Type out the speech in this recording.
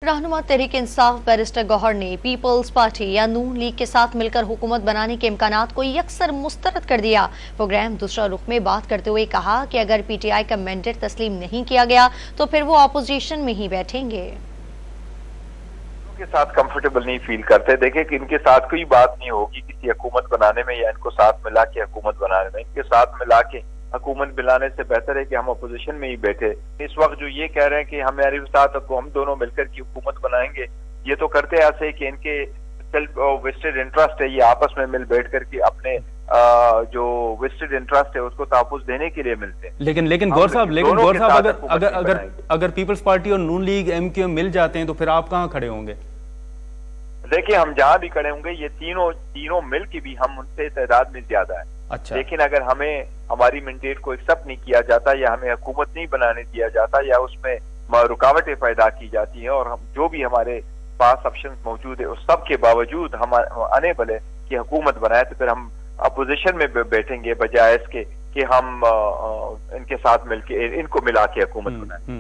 रहनुमा तहरीक इंसाफ बैरिस्टर गौहर ने peoples party या नून लीग के साथ मिलकर हुकूमत बनाने के इम्कानात को यकसर मुस्तरद कर दिया। प्रोग्राम दूसरा रुख में बात करते हुए कहा कि अगर पीटीआई का मैंडेट तस्लीम नहीं किया गया तो फिर वो अपोजिशन में ही बैठेंगे। के साथ कंफर्टेबल नहीं फील करते। देखे कि इनके साथ कोई बात नहीं होगी किसी हुकूमत बनाने में या इनको साथ मिला के हुकूमत बनाने में। इनके साथ मिला के हुकूमत मिलाने से बेहतर है कि हम अपोजिशन में ही बैठे। इस वक्त जो ये कह रहे हैं कि हमारे साथ हम दोनों मिलकर की हुकूमत बनाएंगे, ये तो करते ऐसे कि इनके सेल्फ वेस्टेड इंटरेस्ट है, ये आपस में मिल बैठ कर के अपने जो वेस्टेड इंटरेस्ट है उसको तहफ़्फ़ुज़ देने के लिए मिलते हैं। लेकिन गौर साहब अगर पीपल्स पार्टी और नून लीग एमक्यूएम मिल जाते हैं तो फिर आप कहाँ खड़े होंगे? देखिए, हम जहां भी खड़े होंगे ये तीनों मिल के भी हम उनसे तादाद में ज्यादा है। अच्छा। लेकिन अगर हमें हमारी मैंडेट को एक्सेप्ट नहीं किया जाता या हमें हुकूमत नहीं बनाने दिया जाता या उसमें रुकावटें पैदा की जाती हैं और हम जो भी हमारे पास ऑप्शन मौजूद है उस सब के बावजूद हम अनेबल है कि हुकूमत बनाए, तो फिर हम अपोजिशन में बैठेंगे बजाय इसके कि हम इनके साथ मिलके इनको मिला के हुकूमत बनाए।